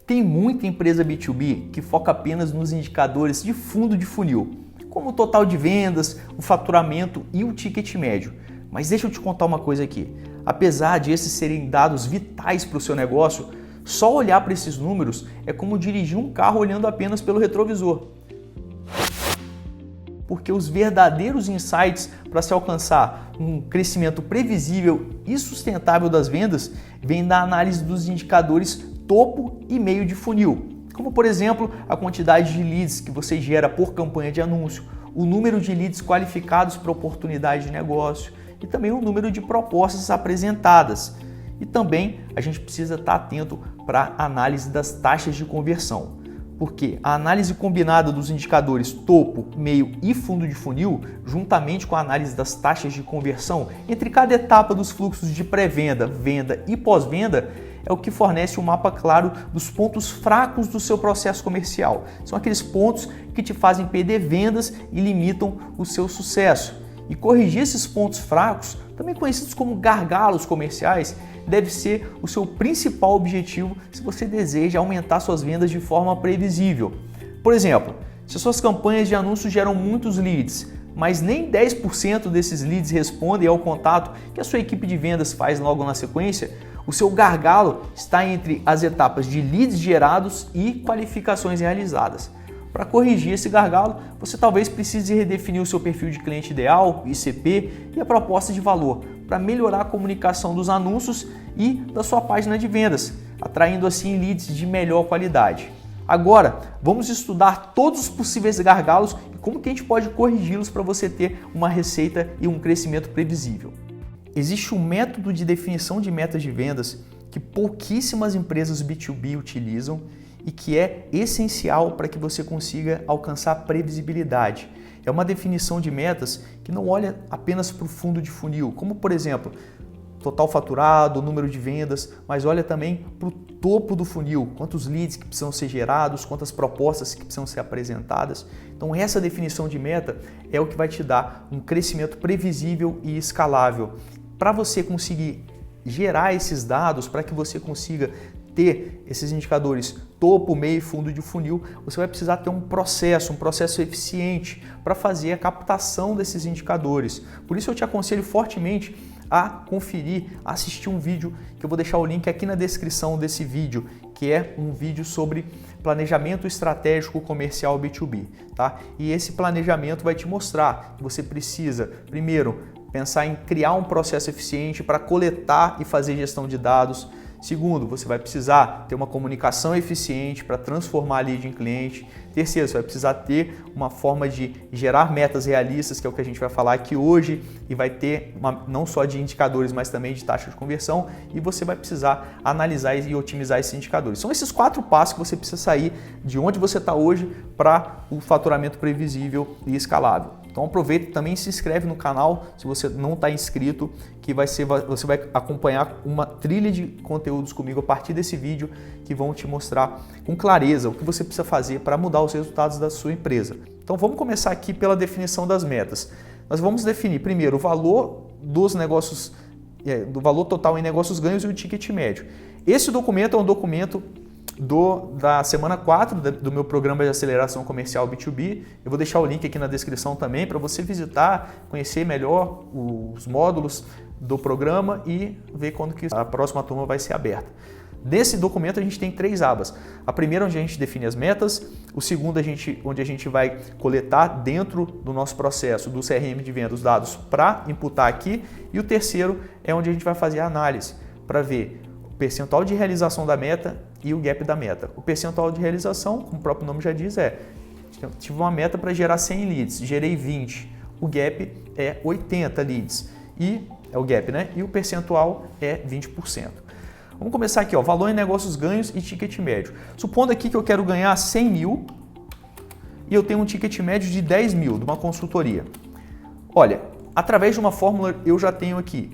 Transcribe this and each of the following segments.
Tem muita empresa B2B que foca apenas nos indicadores de fundo de funil, como o total de vendas, o faturamento e o ticket médio. Mas deixa eu te contar uma coisa aqui. Apesar de esses serem dados vitais para o seu negócio, só olhar para esses números é como dirigir um carro olhando apenas pelo retrovisor. Porque os verdadeiros insights para se alcançar um crescimento previsível e sustentável das vendas vêm da análise dos indicadores topo e meio de funil, como por exemplo a quantidade de leads que você gera por campanha de anúncio, o número de leads qualificados para oportunidade de negócio e também o número de propostas apresentadas. E também a gente precisa estar atento para a análise das taxas de conversão. Porque a análise combinada dos indicadores topo, meio e fundo de funil, juntamente com a análise das taxas de conversão entre cada etapa dos fluxos de pré-venda, venda e pós-venda, é o que fornece um mapa claro dos pontos fracos do seu processo comercial. São aqueles pontos que te fazem perder vendas e limitam o seu sucesso. E corrigir esses pontos fracos, também conhecidos como gargalos comerciais, deve ser o seu principal objetivo se você deseja aumentar suas vendas de forma previsível. Por exemplo, se suas campanhas de anúncios geram muitos leads, mas nem 10% desses leads respondem ao contato que a sua equipe de vendas faz logo na sequência, o seu gargalo está entre as etapas de leads gerados e qualificações realizadas. Para corrigir esse gargalo, você talvez precise redefinir o seu perfil de cliente ideal, ICP, e a proposta de valor, para melhorar a comunicação dos anúncios e da sua página de vendas, atraindo assim leads de melhor qualidade. Agora, vamos estudar todos os possíveis gargalos e como que a gente pode corrigi-los para você ter uma receita e um crescimento previsível. Existe um método de definição de metas de vendas que pouquíssimas empresas B2B utilizam e que é essencial para que você consiga alcançar previsibilidade. É uma definição de metas que não olha apenas para o fundo de funil, como por exemplo, total faturado, número de vendas, mas olha também para o topo do funil, quantos leads que precisam ser gerados, quantas propostas que precisam ser apresentadas. Então essa definição de meta é o que vai te dar um crescimento previsível e escalável. Para você conseguir gerar esses dados, para que você consiga ter esses indicadores topo, meio e fundo de funil, você vai precisar ter um processo eficiente para fazer a captação desses indicadores. Por isso eu te aconselho fortemente a conferir, a assistir um vídeo que eu vou deixar o link aqui na descrição desse vídeo, que é um vídeo sobre planejamento estratégico comercial B2B, tá? E esse planejamento vai te mostrar que você precisa, primeiro, pensar em criar um processo eficiente para coletar e fazer gestão de dados. Segundo, você vai precisar ter uma comunicação eficiente para transformar a lead em cliente. Terceiro, você vai precisar ter uma forma de gerar metas realistas, que é o que a gente vai falar aqui hoje, e vai ter não só de indicadores, mas também de taxa de conversão, e você vai precisar analisar e otimizar esses indicadores. São esses 4 passos que você precisa sair de onde você está hoje para o faturamento previsível e escalável. Então aproveita e também se inscreve no canal se você não está inscrito, que você vai acompanhar uma trilha de conteúdos comigo a partir desse vídeo que vão te mostrar com clareza o que você precisa fazer para mudar os resultados da sua empresa. Então vamos começar aqui pela definição das metas. Nós vamos definir primeiro o valor dos negócios, do valor total em negócios ganhos e o ticket médio. Esse documento é um documento da semana 4 do meu programa de aceleração comercial B2B. Eu vou deixar o link aqui na descrição também para você visitar, conhecer melhor os módulos do programa e ver quando que a próxima turma vai ser aberta. Nesse documento a gente tem 3 abas. A primeira onde a gente define as metas, o segundo onde a gente vai coletar dentro do nosso processo do CRM de venda os dados para imputar aqui, e o terceiro é onde a gente vai fazer a análise para ver o percentual de realização da meta e o gap da meta. O percentual de realização, como o próprio nome já diz, tive uma meta para gerar 100 leads, gerei 20. O gap é 80 leads e é o gap, né? E o percentual é 20%. Vamos começar aqui, ó, valor em negócios ganhos e ticket médio. Supondo aqui que eu quero ganhar 100 mil e eu tenho um ticket médio de 10 mil de uma consultoria. Olha, através de uma fórmula eu já tenho aqui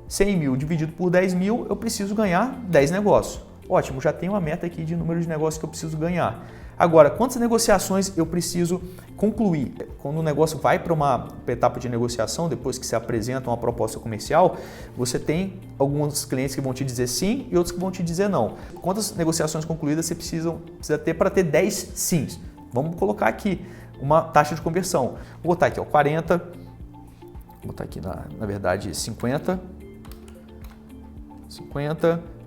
100 mil dividido por 10 mil, eu preciso ganhar 10 negócios. Ótimo, já tenho uma meta aqui de número de negócios que eu preciso ganhar. Agora, quantas negociações eu preciso concluir? Quando o negócio vai para uma etapa de negociação, depois que se apresenta uma proposta comercial, você tem alguns clientes que vão te dizer sim e outros que vão te dizer não. Quantas negociações concluídas você precisa ter para ter 10 sims? Vamos colocar aqui uma taxa de conversão. Vou botar aqui, ó, 40, vou botar aqui na verdade 50,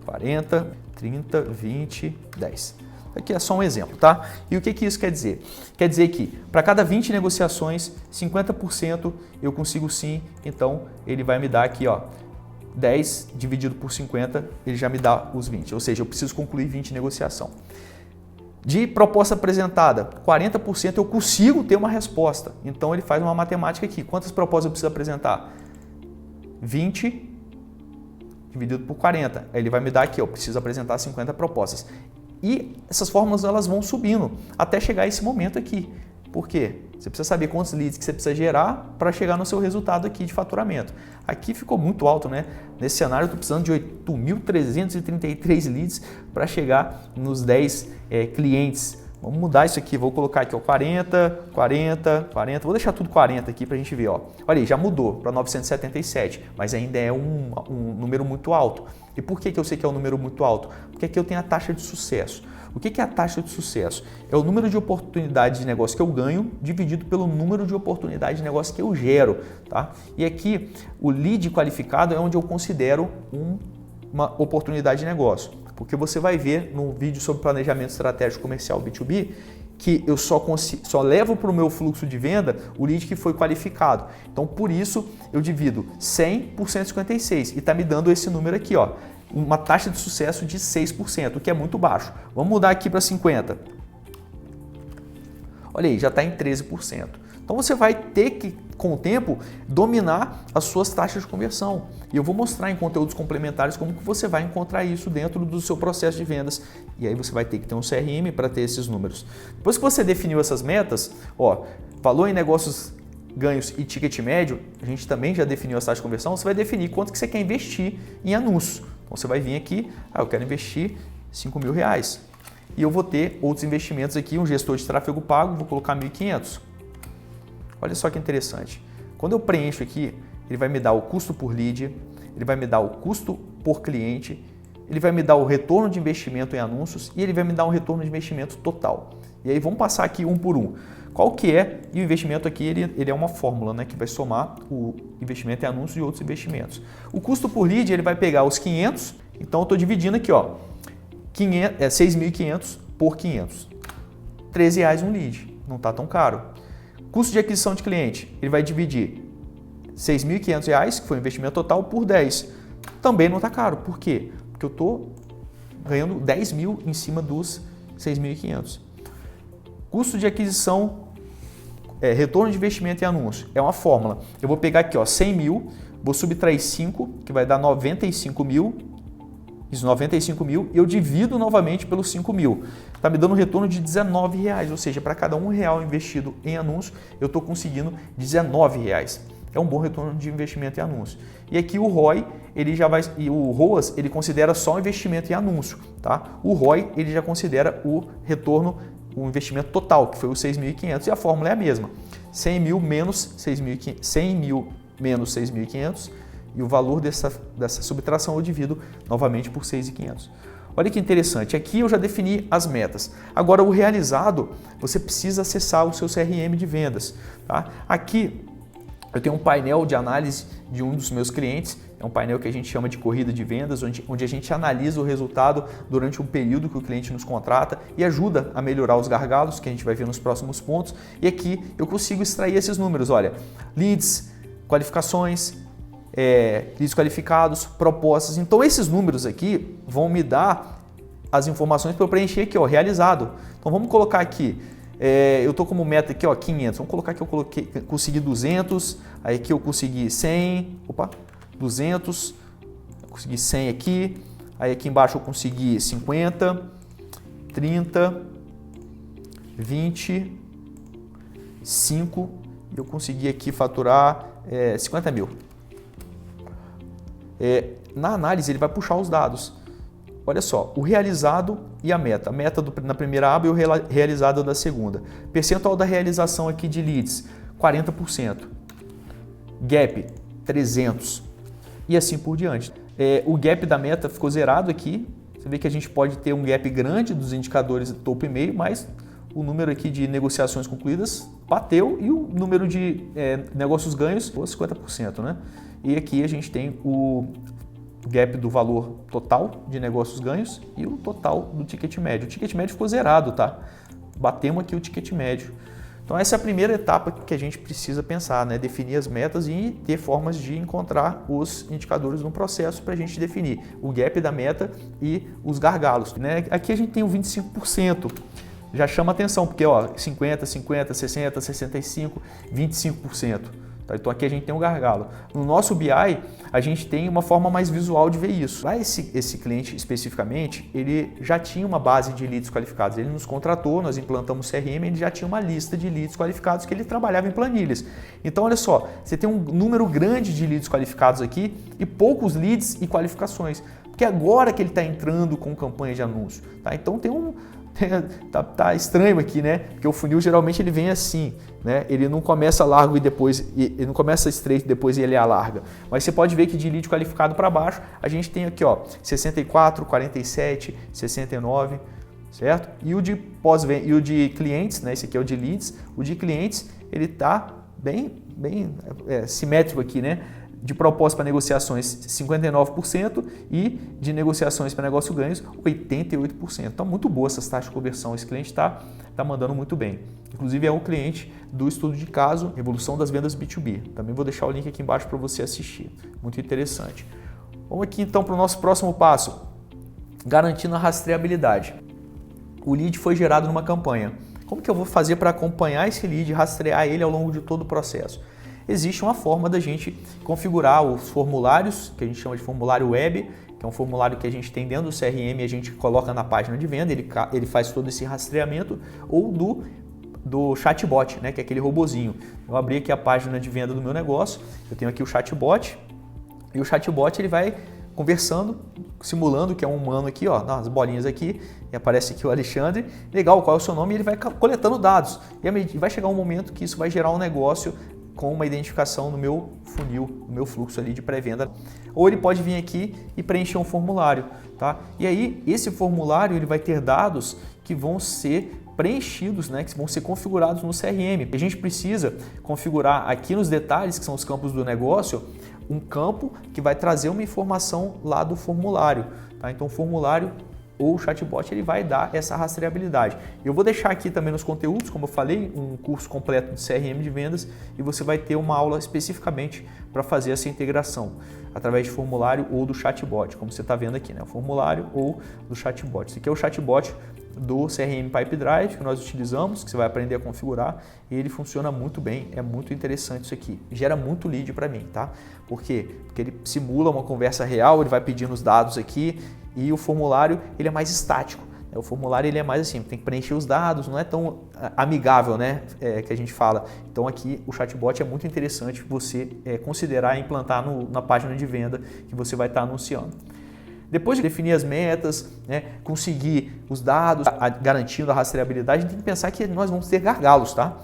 40, 30, 20, 10. Aqui é só um exemplo, tá? E o que isso quer dizer? Quer dizer que para cada 20 negociações, 50% eu consigo sim, então ele vai me dar aqui, ó, 10 dividido por 50, ele já me dá os 20, ou seja, eu preciso concluir 20 negociação. De proposta apresentada, 40% eu consigo ter uma resposta, então ele faz uma matemática aqui. Quantas propostas eu preciso apresentar? 20 dividido por 40, aí ele vai me dar aqui, eu preciso apresentar 50 propostas. E essas fórmulas elas vão subindo até chegar a esse momento aqui. Por quê? Você precisa saber quantos leads que você precisa gerar para chegar no seu resultado aqui de faturamento. Aqui ficou muito alto, né? Nesse cenário eu estou precisando de 8.333 leads para chegar nos 10 clientes. Vamos mudar isso aqui, vou colocar aqui, ó, 40, 40, 40, vou deixar tudo 40 aqui para a gente ver, ó. Olha aí, já mudou para 977, mas ainda é um número muito alto. E por que eu sei que é um número muito alto? Porque aqui eu tenho a taxa de sucesso. O que é a taxa de sucesso? É o número de oportunidades de negócio que eu ganho dividido pelo número de oportunidades de negócio que eu gero, tá? E aqui o lead qualificado é onde eu considero uma oportunidade de negócio. Porque você vai ver no vídeo sobre planejamento estratégico comercial B2B que eu só levo para o meu fluxo de venda o lead que foi qualificado. Então, por isso, eu divido 100 por 156 e está me dando esse número aqui, ó, uma taxa de sucesso de 6%, o que é muito baixo. Vamos mudar aqui para 50. Olha aí, já está em 13%. Então, você vai ter que, com o tempo, dominar as suas taxas de conversão. E eu vou mostrar em conteúdos complementares como que você vai encontrar isso dentro do seu processo de vendas. E aí você vai ter que ter um CRM para ter esses números. Depois que você definiu essas metas, ó, valor em negócios ganhos e ticket médio, a gente também já definiu as taxas de conversão, você vai definir quanto que você quer investir em anúncios. Então você vai vir aqui, eu quero investir R$5.000. E eu vou ter outros investimentos aqui, um gestor de tráfego pago, vou colocar 1.500. Olha só que interessante. Quando eu preencho aqui, ele vai me dar o custo por lead, ele vai me dar o custo por cliente, ele vai me dar o retorno de investimento em anúncios e ele vai me dar um retorno de investimento total. E aí vamos passar aqui um por um. Qual que é? E o investimento aqui ele é uma fórmula, né, que vai somar o investimento em anúncios e outros investimentos. O custo por lead ele vai pegar os 500, então eu estou dividindo aqui, ó, 6.500 por 500. R$13 um lead, não está tão caro. Custo de aquisição de cliente, ele vai dividir R$6.500, que foi o investimento total, por 10. Também não está caro. Por quê? Porque eu estou ganhando 10 mil em cima dos 6.500. Custo de aquisição, retorno de investimento em anúncio. É uma fórmula. Eu vou pegar aqui, ó, 100 mil, vou subtrair 5, que vai dar 95 mil. Os 95 mil, eu divido novamente pelos 5 mil. Está me dando um retorno de R$19, ou seja, para cada R$1 investido em anúncio, eu estou conseguindo R$19. É um bom retorno de investimento em anúncio. E aqui o ROI, o ROAS, ele considera só o investimento em anúncio, tá? O ROI, ele já considera o retorno, o investimento total, que foi os 6.500, e a fórmula é a mesma. 100 mil menos 6.500, e o valor dessa subtração eu divido novamente por 6.500. Olha que interessante, aqui eu já defini as metas. Agora o realizado, você precisa acessar o seu CRM de vendas. Tá? Aqui eu tenho um painel de análise de um dos meus clientes, é um painel que a gente chama de corrida de vendas, onde a gente analisa o resultado durante um período que o cliente nos contrata e ajuda a melhorar os gargalos, que a gente vai ver nos próximos pontos. E aqui eu consigo extrair esses números, olha, leads, qualificações, leads qualificados, propostas. Então esses números aqui vão me dar as informações para eu preencher aqui, ó, realizado. Então vamos colocar aqui, eu estou como meta aqui, ó, 500. Vamos colocar que eu consegui 200, aí aqui eu consegui 100, 200, eu consegui 100 aqui, aí aqui embaixo eu consegui 50, 30, 20, 5, eu consegui aqui faturar 50 mil. Na análise ele vai puxar os dados. olha só, o realizado e a meta. A meta na primeira aba e o realizado da segunda. Percentual da realização aqui de leads, 40%. Gap, 300. E assim por diante. O gap da meta ficou zerado aqui. Você vê que a gente pode ter um gap grande dos indicadores topo e meio, mas o número aqui de negociações concluídas bateu e o número de negócios ganhos foi 50%, né? E aqui a gente tem o gap do valor total de negócios ganhos e o total do ticket médio. O ticket médio ficou zerado, tá? Batemos aqui o ticket médio. Então essa é a primeira etapa que a gente precisa pensar, né? Definir as metas e ter formas de encontrar os indicadores no processo para a gente definir o gap da meta e os gargalos, né? Aqui a gente tem o 25%. Já chama atenção, porque ó, 50%, 50%, 60%, 65%, 25%. Tá? Então aqui a gente tem um gargalo. No nosso BI, a gente tem uma forma mais visual de ver isso. Lá esse cliente especificamente, ele já tinha uma base de leads qualificados. Ele nos contratou, nós implantamos CRM, ele já tinha uma lista de leads qualificados que ele trabalhava em planilhas. Então olha só, você tem um número grande de leads qualificados aqui e poucos leads e qualificações. Porque agora que ele está entrando com campanha de anúncio. Tá? Então tá estranho aqui, né? Porque o funil geralmente ele vem assim, né? Ele não começa largo e depois, ele não começa estreito e depois ele alarga. Mas você pode ver que de lead qualificado para baixo, a gente tem aqui, ó, 64, 47, 69, certo? E o de pós-venda, e o de clientes, né? Esse aqui é o de leads. O de clientes, ele tá bem simétrico aqui, né? De propósito para negociações 59% e de negociações para negócio ganhos 88%. Então muito boa essas taxas de conversão, esse cliente está mandando muito bem. Inclusive é um cliente do estudo de caso Evolução das Vendas B2B. Também vou deixar o link aqui embaixo para você assistir, muito interessante. Vamos aqui então para o nosso próximo passo, garantindo a rastreabilidade. O lead foi gerado numa campanha. Como que eu vou fazer para acompanhar esse lead e rastrear ele ao longo de todo o processo? Existe uma forma da gente configurar os formulários, que a gente chama de formulário web, que é um formulário que a gente tem dentro do CRM e a gente coloca na página de venda, ele faz todo esse rastreamento, ou do chatbot, né, que é aquele robozinho. Eu abri aqui a página de venda do meu negócio, eu tenho aqui o chatbot, e o chatbot ele vai conversando, simulando que é um humano aqui, ó, nas bolinhas aqui, e aparece aqui o Alexandre, legal, qual é o seu nome? E ele vai coletando dados, e vai chegar um momento que isso vai gerar um negócio com uma identificação no meu funil, no meu fluxo ali de pré-venda. Ou ele pode vir aqui e preencher um formulário, tá? E aí, esse formulário ele vai ter dados que vão ser preenchidos, né, que vão ser configurados no CRM. A gente precisa configurar aqui nos detalhes, que são os campos do negócio, um campo que vai trazer uma informação lá do formulário, tá? Então, o formulário ou o chatbot ele vai dar essa rastreabilidade. Eu vou deixar aqui também nos conteúdos, como eu falei, um curso completo de CRM de vendas e você vai ter uma aula especificamente para fazer essa integração através de formulário ou do chatbot, como você está vendo aqui, né? O formulário ou do chatbot. Esse aqui é o chatbot do CRM Pipedrive que nós utilizamos, que você vai aprender a configurar e ele funciona muito bem, é muito interessante isso aqui. Gera muito lead para mim, tá? Por quê? Porque ele simula uma conversa real, ele vai pedindo os dados aqui e o formulário ele é mais estático. O formulário ele é mais assim, tem que preencher os dados, não é tão amigável, né, que a gente fala. Então aqui o chatbot é muito interessante você considerar e implantar na página de venda que você vai estar anunciando. Depois de definir as metas, né, conseguir os dados, garantindo a rastreabilidade, a gente tem que pensar que nós vamos ter gargalos, tá?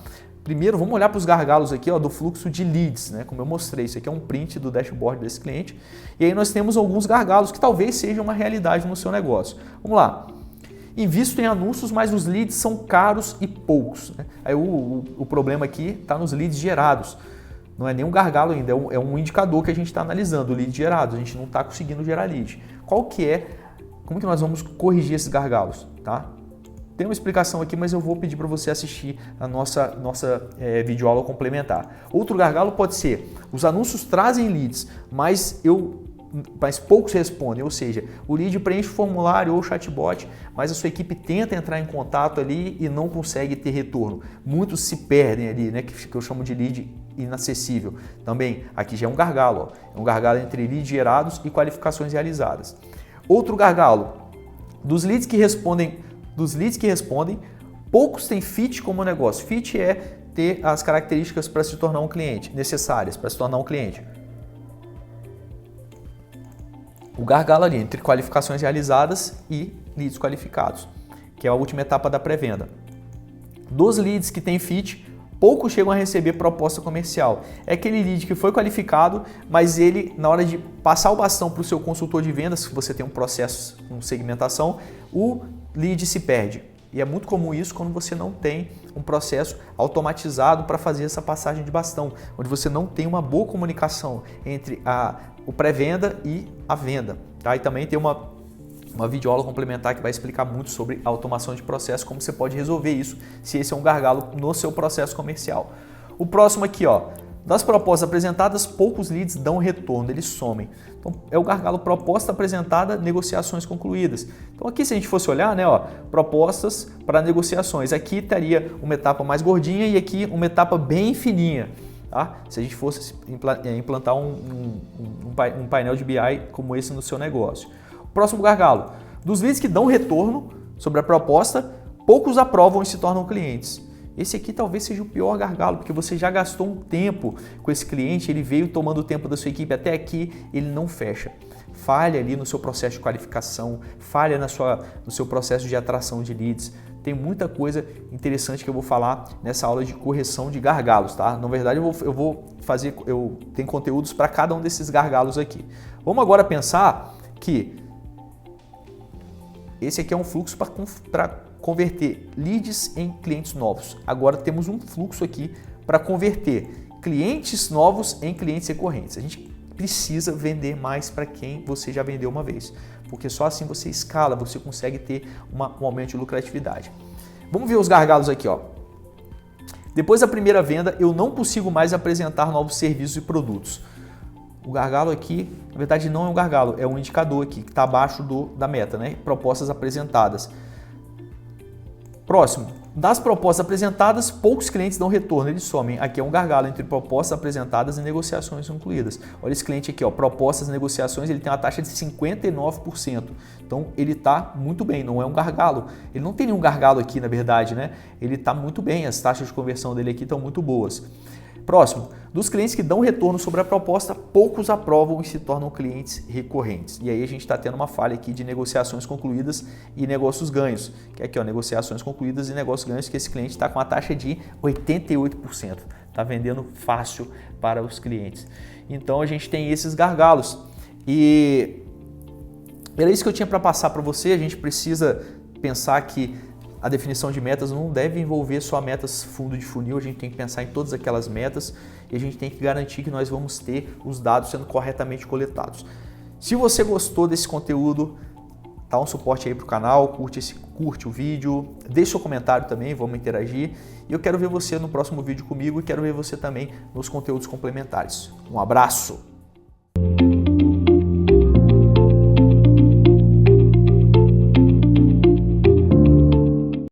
Primeiro, vamos olhar para os gargalos aqui, ó, do fluxo de leads, né? Como eu mostrei, isso aqui é um print do dashboard desse cliente. E aí nós temos alguns gargalos que talvez sejam uma realidade no seu negócio. Vamos lá. Invisto em anúncios, mas os leads são caros e poucos, né? Aí o problema aqui está nos leads gerados. Não é nem um gargalo ainda, é um indicador que a gente está analisando, o lead gerado. A gente não está conseguindo gerar lead. Como que nós vamos corrigir esses gargalos, tá? Tem uma explicação aqui, mas eu vou pedir para você assistir a nossa videoaula complementar. Outro gargalo pode ser, os anúncios trazem leads, mas poucos respondem, ou seja, o lead preenche o formulário ou o chatbot, mas a sua equipe tenta entrar em contato ali e não consegue ter retorno. Muitos se perdem ali, né, que eu chamo de lead inacessível. Também aqui já é um gargalo, ó, é um gargalo entre leads gerados e qualificações realizadas. Outro gargalo, dos leads que respondem, poucos têm fit como negócio. Fit é ter as características para se tornar um cliente, necessárias para se tornar um cliente. o gargalo ali entre qualificações realizadas e leads qualificados, que é a última etapa da pré-venda. Dos leads que tem fit, poucos chegam a receber proposta comercial. É aquele lead que foi qualificado, mas ele, na hora de passar o bastão para o seu consultor de vendas, se você tem um processo com segmentação, o lead se perde. E é muito comum isso quando você não tem um processo automatizado para fazer essa passagem de bastão, onde você não tem uma boa comunicação entre o pré-venda e a venda. Tá? E também tem uma videoaula complementar que vai explicar muito sobre a automação de processo, como você pode resolver isso, se esse é um gargalo no seu processo comercial. O próximo aqui, ó, das propostas apresentadas, poucos leads dão retorno, eles somem. Então, é o gargalo proposta apresentada, negociações concluídas. Então, aqui se a gente fosse olhar, né, ó, propostas para negociações, aqui estaria uma etapa mais gordinha e aqui uma etapa bem fininha. Tá? Se a gente fosse implantar um painel de BI como esse no seu negócio. Próximo gargalo. Dos leads que dão retorno sobre a proposta, poucos aprovam e se tornam clientes. Esse aqui talvez seja o pior gargalo, porque você já gastou um tempo com esse cliente, ele veio tomando o tempo da sua equipe até aqui, ele não fecha. Falha ali no seu processo de qualificação, falha no seu processo de atração de leads. Tem muita coisa interessante que eu vou falar nessa aula de correção de gargalos, tá? Na verdade, eu tenho conteúdos para cada um desses gargalos aqui. Vamos agora pensar que esse aqui é um fluxo para converter leads em clientes novos. Agora temos um fluxo aqui para converter clientes novos em clientes recorrentes. A gente precisa vender mais para quem você já vendeu uma vez, porque só assim você escala, você consegue ter um aumento de lucratividade. Vamos ver os gargalos aqui, ó. Depois da primeira venda, eu não consigo mais apresentar novos serviços e produtos. O gargalo aqui, na verdade, não é um gargalo, é um indicador aqui que está abaixo da meta, né? Propostas apresentadas. Próximo, das propostas apresentadas, poucos clientes dão retorno, eles somem. Aqui é um gargalo entre propostas apresentadas e negociações concluídas. Olha esse cliente aqui, ó, propostas e negociações, ele tem uma taxa de 59%. Então ele está muito bem, não é um gargalo. Ele não tem nenhum gargalo aqui, na verdade, né? Ele está muito bem, as taxas de conversão dele aqui estão muito boas. Próximo, dos clientes que dão retorno sobre a proposta, poucos aprovam e se tornam clientes recorrentes. E aí a gente está tendo uma falha aqui de negociações concluídas e negócios ganhos. Que é aqui, ó, negociações concluídas e negócios ganhos, que esse cliente está com a taxa de 88%. Está vendendo fácil para os clientes. Então a gente tem esses gargalos. E era isso que eu tinha para passar para você. A gente precisa pensar que a definição de metas não deve envolver só metas fundo de funil, a gente tem que pensar em todas aquelas metas e a gente tem que garantir que nós vamos ter os dados sendo corretamente coletados. Se você gostou desse conteúdo, dá um suporte aí para o canal, curte o vídeo, deixe seu comentário também, vamos interagir. E eu quero ver você no próximo vídeo comigo e quero ver você também nos conteúdos complementares. Um abraço!